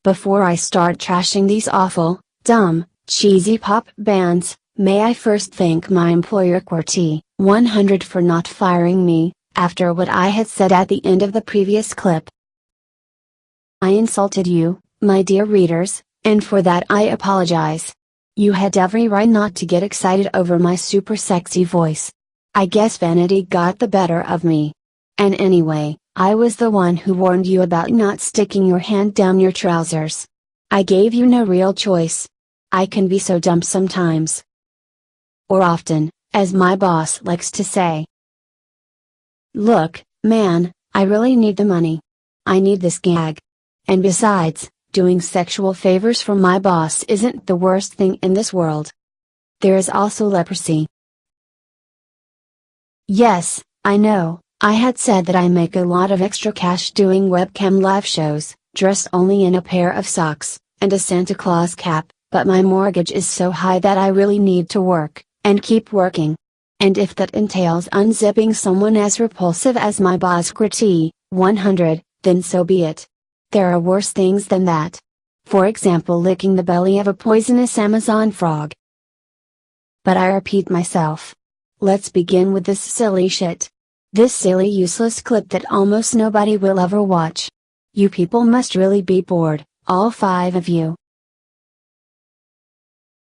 Before I start trashing these awful, dumb, cheesy pop bands, may I first thank my employer QWERTY 100 for not firing me, after what I had said at the end of the previous clip. I insulted you, my dear readers, and for that I apologize. You had every right not to get excited over my super sexy voice. I guess vanity got the better of me. And anyway, I was the one who warned you about not sticking your hand down your trousers. I gave you no real choice. I can be so dumb sometimes. Or often, as my boss likes to say. Look, man, I really need the money. I need this gag. And besides, doing sexual favors for my boss isn't the worst thing in this world. There is also leprosy. Yes, I know, I had said that I make a lot of extra cash doing webcam live shows, dressed only in a pair of socks, and a Santa Claus cap, but my mortgage is so high that I really need to work, and keep working. And if that entails unzipping someone as repulsive as my boss QWERTY 100, then so be it. There are worse things than that. For example, licking the belly of a poisonous Amazon frog. But I repeat myself. Let's begin with this silly shit. This silly useless clip that almost nobody will ever watch. You people must really be bored, all 5 of you.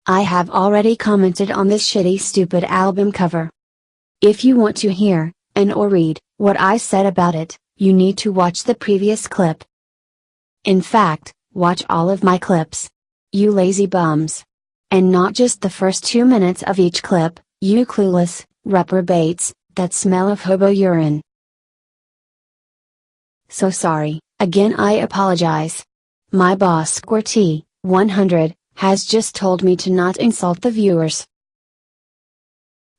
I have already commented on this shitty stupid album cover. If you want to hear, and/or read, what I said about it, you need to watch the previous clip. In fact, watch all of my clips. You lazy bums. And not just the first 2 minutes of each clip, you clueless, reprobates, that smell of hobo urine. So sorry, again I apologize. My boss QWERTY 100, has just told me to not insult the viewers.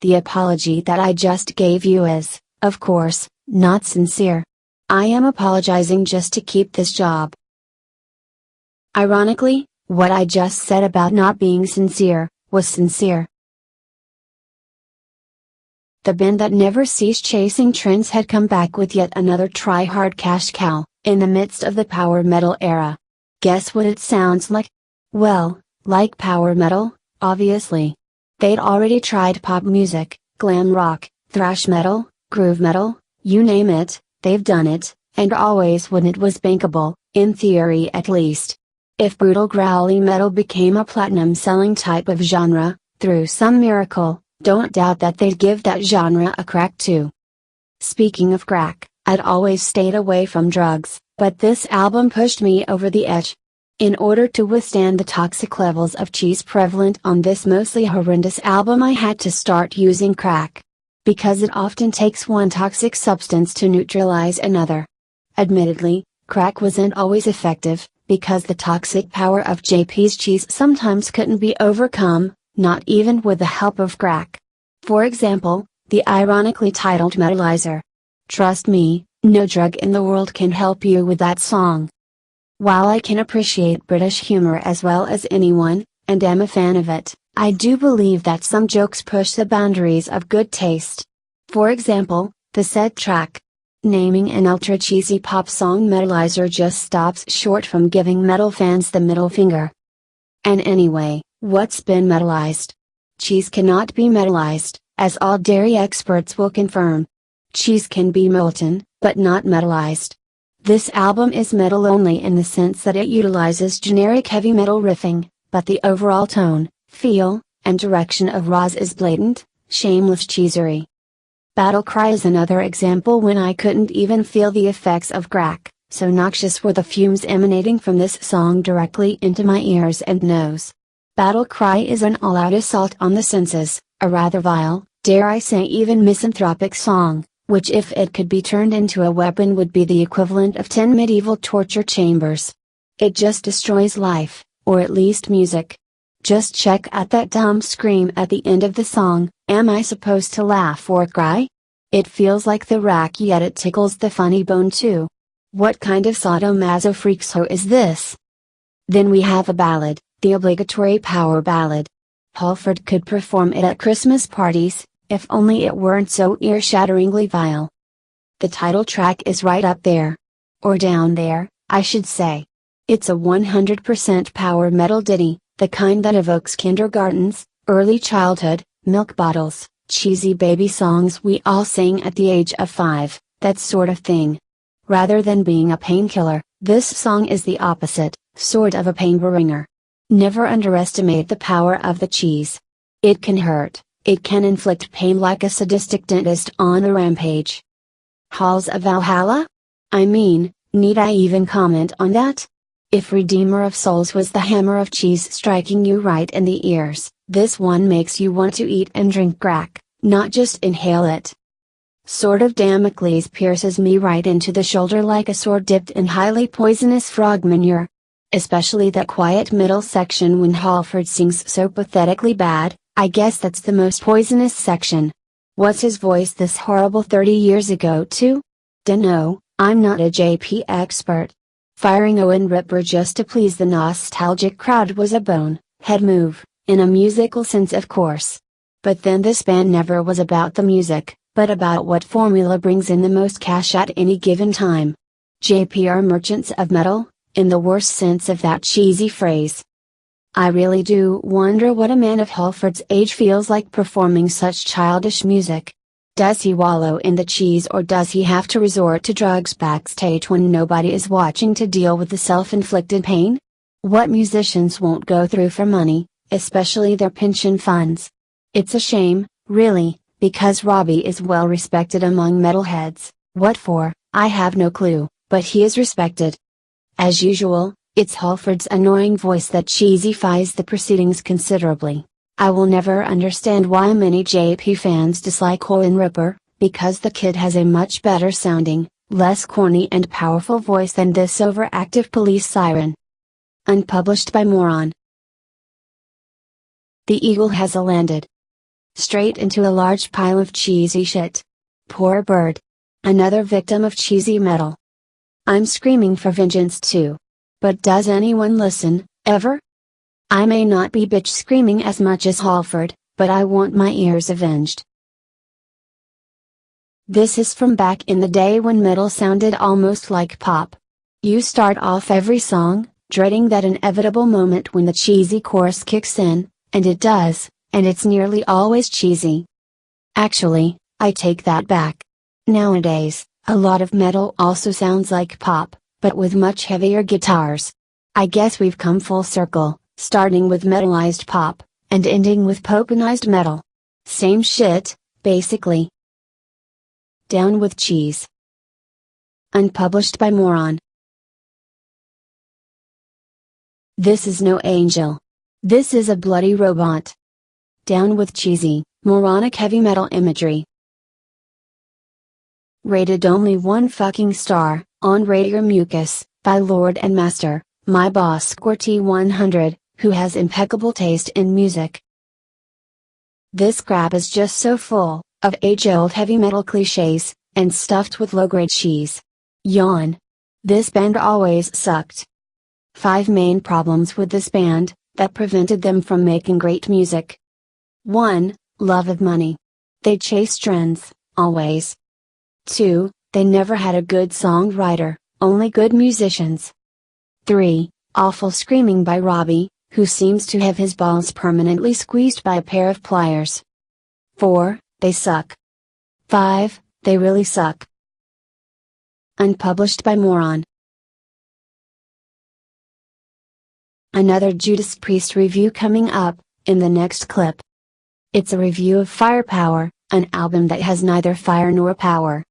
The apology that I just gave you is, of course, not sincere. I am apologizing just to keep this job. Ironically, what I just said about not being sincere, was sincere. The band that never ceased chasing trends had come back with yet another try-hard cash cow, in the midst of the power metal era. Guess what it sounds like? Well, like power metal, obviously. They'd already tried pop music, glam rock, thrash metal, groove metal, you name it, they've done it, and always when it was bankable, in theory at least. If brutal growly metal became a platinum-selling type of genre, through some miracle, don't doubt that they'd give that genre a crack too. Speaking of crack, I'd always stayed away from drugs, but this album pushed me over the edge. In order to withstand the toxic levels of cheese prevalent on this mostly horrendous album, I had to start using crack. Because it often takes one toxic substance to neutralize another. Admittedly, crack wasn't always effective, because the toxic power of JP's cheese sometimes couldn't be overcome, not even with the help of crack. For example, the ironically titled Metalizer. Trust me, no drug in the world can help you with that song. While I can appreciate British humor as well as anyone, and am a fan of it, I do believe that some jokes push the boundaries of good taste. For example, the said track. Naming an ultra cheesy pop song Metalizer just stops short from giving metal fans the middle finger. And anyway, what's been metalized? Cheese cannot be metalized, as all dairy experts will confirm. Cheese can be molten, but not metalized. This album is metal only in the sense that it utilizes generic heavy metal riffing, but the overall tone, feel, and direction of Roz is blatant, shameless cheesery. Battle Cry is another example when I couldn't even feel the effects of crack, so noxious were the fumes emanating from this song directly into my ears and nose. Battle Cry is an all-out assault on the senses, a rather vile, dare I say even misanthropic song, which if it could be turned into a weapon would be the equivalent of 10 medieval torture chambers. It just destroys life, or at least music. Just check out that dumb scream at the end of the song. Am I supposed to laugh or cry? It feels like the rack, yet it tickles the funny bone too. What kind of sadomaso is this? Then we have a ballad, the obligatory power ballad. Halford could perform it at Christmas parties, if only it weren't so ear-shatteringly vile. The title track is right up there. Or down there, I should say. It's a 100% power metal ditty, the kind that evokes kindergartens, early childhood, milk bottles, cheesy baby songs we all sang at the age of 5, that sort of thing. Rather than being a painkiller, this song is the opposite, sort of a pain bringer. Never underestimate the power of the cheese. It can hurt, it can inflict pain like a sadistic dentist on a rampage. Halls of Valhalla? I mean, need I even comment on that? If Redeemer of Souls was the hammer of cheese striking you right in the ears, this one makes you want to eat and drink crack, not just inhale it. Sword of Damocles pierces me right into the shoulder like a sword dipped in highly poisonous frog manure. Especially that quiet middle section when Halford sings so pathetically bad, I guess that's the most poisonous section. Was his voice this horrible 30 years ago too? Dunno, I'm not a JP expert. Firing Owen Ripper just to please the nostalgic crowd was a bonehead move, in a musical sense of course. But then this band never was about the music, but about what formula brings in the most cash at any given time. JP are merchants of metal, in the worst sense of that cheesy phrase. I really do wonder what a man of Halford's age feels like performing such childish music. Does he wallow in the cheese or does he have to resort to drugs backstage when nobody is watching to deal with the self-inflicted pain? What musicians won't go through for money, especially their pension funds? It's a shame, really, because Robbie is well respected among metalheads. What for, I have no clue, but he is respected. As usual, it's Halford's annoying voice that cheesifies the proceedings considerably. I will never understand why many JP fans dislike Owen Ripper, because the kid has a much better sounding, less corny and powerful voice than this overactive police siren. Unpublished by Moron. The eagle has landed straight into a large pile of cheesy shit. Poor bird. Another victim of cheesy metal. I'm screaming for vengeance too. But does anyone listen, ever? I may not be bitch screaming as much as Halford, but I want my ears avenged. This is from back in the day when metal sounded almost like pop. You start off every song, dreading that inevitable moment when the cheesy chorus kicks in, and it does, and it's nearly always cheesy. Actually, I take that back. Nowadays, a lot of metal also sounds like pop, but with much heavier guitars. I guess we've come full circle, starting with metalized pop, and ending with popenized metal. Same shit, basically. Down with cheese. Unpublished by Moron. This is no angel. This is a bloody robot. Down with cheesy, moronic heavy metal imagery. Rated only 1 fucking star, on Radier Mucus, by Lord and Master, my boss Squirty 100, who has impeccable taste in music. This crap is just so full, of age-old heavy metal cliches, and stuffed with low-grade cheese. Yawn. This band always sucked. 5 main problems with this band, that prevented them from making great music. 1. Love of money. They chase trends, always. 2. They never had a good songwriter, only good musicians. 3. Awful screaming by Robbie, who seems to have his balls permanently squeezed by a pair of pliers. 4. They suck. 5. They really suck. Unpublished by Moron. Another Judas Priest review coming up, in the next clip. It's a review of Firepower, an album that has neither fire nor power.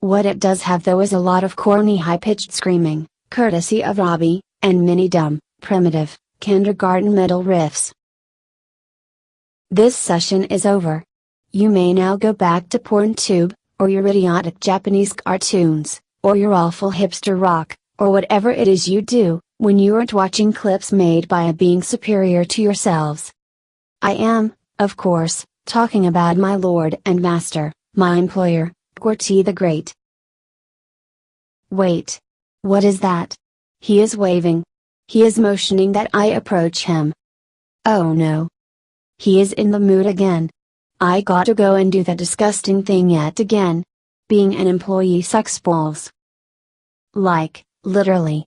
What it does have though is a lot of corny high-pitched screaming, courtesy of Robbie, and many dumb, primitive, kindergarten metal riffs. This session is over. You may now go back to PornTube, or your idiotic Japanese cartoons, or your awful hipster rock, or whatever it is you do, when you aren't watching clips made by a being superior to yourselves. I am, of course, talking about my Lord and Master, my employer, Qwerty the Great. Wait. What is that? He is waving. He is motioning that I approach him. Oh no. He is in the mood again. I gotta go and do that disgusting thing yet again. Being an employee sucks balls. Like, literally.